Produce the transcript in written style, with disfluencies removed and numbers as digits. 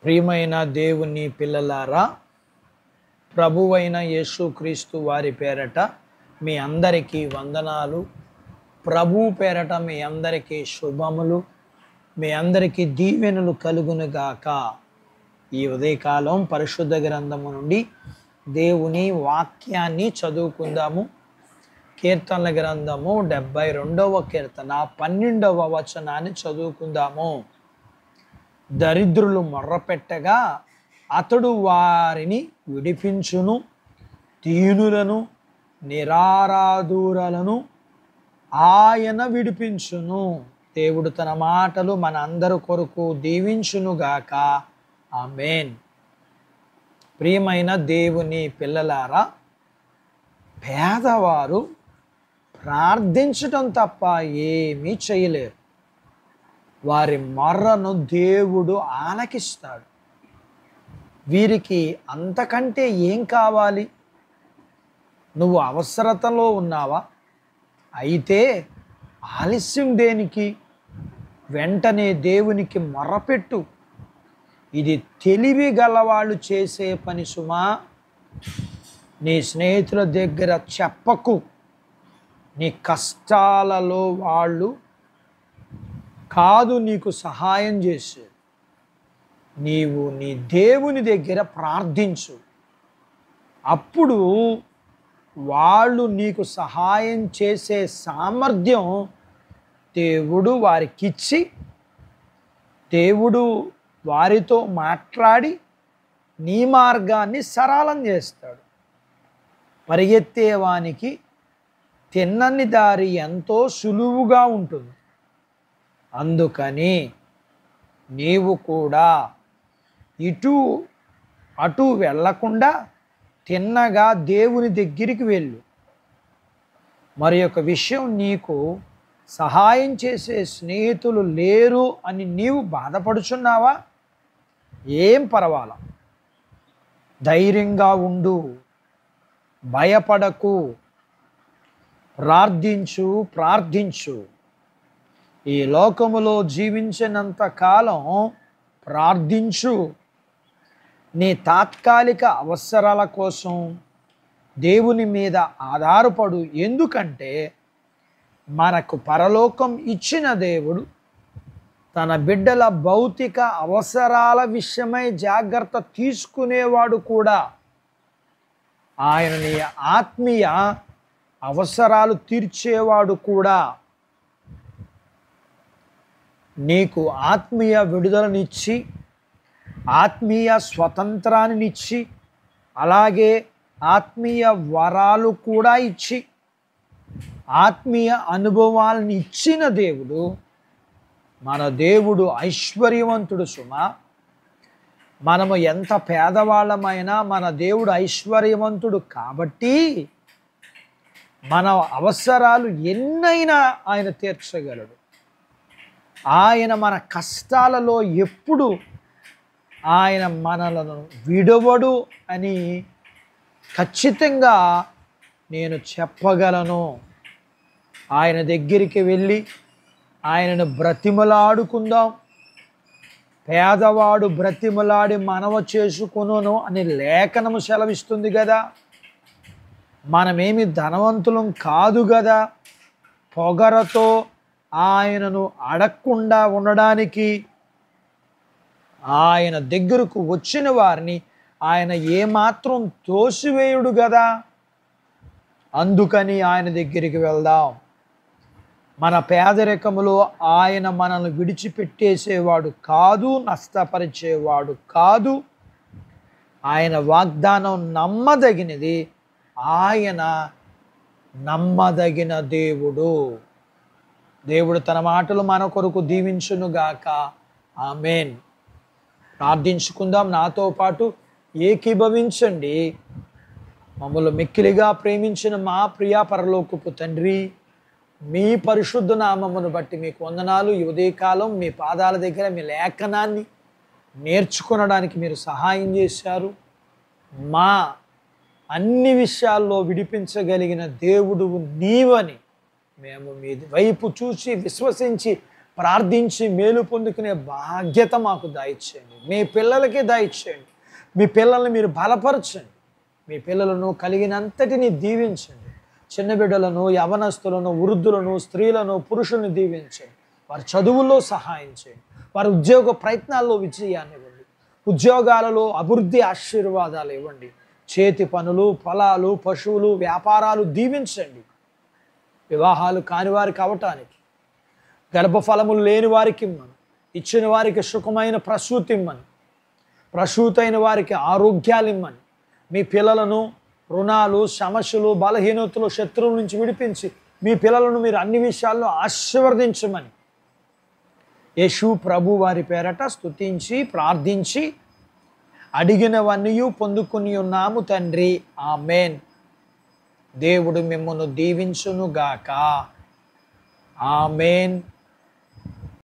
ప్రియమైన దేవుని పిల్లలారా, ప్రభువైన యేసుక్రీస్తు వారి పేరట మీ అందరికీ వందనాలు. ప్రభు పేరట మీ అందరికీ శుభములు, మీ అందరికీ దీవెనలు కలుగునుగాక. ఈ ఉదయకాలం పరిశుద్ధ గ్రంథము నుండి దేవుని వాక్యాన్ని చదువుకుందాము. కీర్తనల గ్రంథము 72వ కీర్తన 12వ వచనాన్ని చదువుకుందాము. దరిద్రులు మొర్రపెట్టగా అతడు వారిని విడిపించును, దీనులను నిరారాధులను ఆయన విడిపించును. దేవుడు తన మాటలు మన అందరి కొరకు దీవించునుగాక. ఆమేన్. ప్రియమైన దేవుని పిల్లలారా, పేదవారు ప్రార్థించటం తప్ప ఏమీ చేయలేరు. వారి మొర్రను దేవుడు ఆలకిస్తాడు. వీరికి అంతకంటే ఏం కావాలి? నువ్వు అవసరతలో ఉన్నావా? అయితే ఆలస్యం దేనికి? వెంటనే దేవునికి మొర్రపెట్టు. ఇది తెలివి గలవాళ్ళు చేసే పని సుమా. నీ స్నేహితుల దగ్గర చెప్పకు. నీ కష్టాలలో వాళ్ళు కాదు నీకు సహాయం చేసే. నీవు నీ దేవుని దగ్గర ప్రార్థించు. అప్పుడు వాళ్ళు నీకు సహాయం చేసే సామర్థ్యం దేవుడు వారికిచ్చి, దేవుడు వారితో మాట్లాడి నీ మార్గాన్ని సరళం చేస్తాడు. పరిగెత్తేవానికి తిన్నని దారి ఎంతో సులువుగా ఉంటుంది. అందుకని నీవు కూడా ఇటు అటు వెళ్ళకుండా తిన్నగా దేవుని దగ్గరికి వెళ్ళు. మరి ఒక విషయం, నీకు సహాయం చేసే స్నేహితులు లేరు అని నీవు బాధపడుచున్నావా? ఏం పర్వాలా, ధైర్యంగా ఉండు, భయపడకు, ప్రార్థించు. ఈ లోకములో జీవించినంత కాలం ప్రార్థించు. నీ తాత్కాలిక అవసరాల కోసం దేవుని మీద ఆధారపడు. ఎందుకంటే మనకు పరలోకం ఇచ్చిన దేవుడు తన బిడ్డల భౌతిక అవసరాల విషయమై జాగ్రత్త తీసుకునేవాడు కూడా. ఆయన నీ ఆత్మీయ అవసరాలు తీర్చేవాడు కూడా. నీకు ఆత్మీయ విడుదలనిచ్చి, ఆత్మీయ స్వతంత్రాన్నిచ్చి, అలాగే ఆత్మీయ వరాలు కూడా ఇచ్చి, ఆత్మీయ అనుభవాలను ఇచ్చిన దేవుడు మన దేవుడు ఐశ్వర్యవంతుడు సుమా. మనము ఎంత పేదవాళ్ళమైనా మన దేవుడు ఐశ్వర్యవంతుడు కాబట్టి మన అవసరాలు ఎన్నైనా ఆయన తీర్చగలడు. ఆయన మన కష్టాలలో ఎప్పుడు ఆయన మనలను విడవడు అని ఖచ్చితంగా నేను చెప్పగలను. ఆయన దగ్గరికి వెళ్ళి ఆయనను బ్రతిమలాడుకుందాం. పేదవాడు బ్రతిమలాడి మనవ చేసుకును అని లేఖనము సెలవిస్తుంది కదా. మనమేమి ధనవంతులం కాదు కదా. పొగరతో ఆయనను అడగకుండా ఉండడానికి, ఆయన దగ్గరకు వచ్చిన వారిని ఆయన ఏమాత్రం తోసివేయుడు కదా. అందుకని ఆయన దగ్గరికి వెళ్దాం. మన పేదరికములో ఆయన మనల్ని విడిచిపెట్టేసేవాడు కాదు, నష్టపరిచేవాడు కాదు. ఆయన వాగ్దానం నమ్మదగినది. ఆయన నమ్మదగిన దేవుడు. దేవుడు తన మాటలు మన కొరకు దీవించునుగాక. ఆమేన్. ప్రార్థించుకుందాం. నాతో పాటు ఏకీభవించండి. మమ్మల్ని మిక్కిలిగా ప్రేమించిన మా ప్రియ పరలోకపు తండ్రి, మీ పరిశుద్ధ నామమును బట్టి మీకు వందనాలు. ఈ ఉదయకాలం మీ పాదాల దగ్గర మీ లేఖనాన్ని నేర్చుకొనడానికి మీరు సహాయం చేశారు. మా అన్ని విషయాల్లో విడిపించగలిగిన దేవుడు నీవని మేము మీ వైపు చూసి విశ్వసించి ప్రార్థించి మేలు పొందుకునే బాధ్యత మాకు దయచేయండి. మీ పిల్లలకే దయచేయండి. మీ పిల్లల్ని మీరు బలపరచండి. మీ పిల్లలను కలిగినంతటిని దీవించండి. చిన్న బిడ్డలను, యవనస్తులను, వృద్ధులను, స్త్రీలను, పురుషులను దీవించండి. వారి చదువుల్లో సహాయం చేయండి. వారి ఉద్యోగ ప్రయత్నాల్లో విజయాన్ని ఇవ్వండి. ఉద్యోగాలలో అభివృద్ధి ఆశీర్వాదాలు ఇవ్వండి. చేతి పనులు, పొలాలు, పశువులు, వ్యాపారాలు దీవించండి. వివాహాలు కాని వారికి అవటానికి, గర్భఫలములు లేని వారికి ఇమ్మను. ఇచ్చిన వారికి సుఖమైన ప్రసూతి ఇమ్మని, ప్రసూతైన వారికి ఆరోగ్యాలు ఇమ్మని. మీ పిల్లలను రుణాలు, సమస్యలు, బలహీనతలు, శత్రువుల నుంచి విడిపించి మీ పిల్లలను మీరు అన్ని విషయాల్లో ఆశీర్వదించమని యేసు ప్రభు వారి పేరట స్తుతించి ప్రార్థించి అడిగినవన్నీ పొందుకుని ఉన్నాము తండ్రి. ఆమేన్. దేవుడు మిమ్మల్ని దీవించునుగాక. ఆమేన్.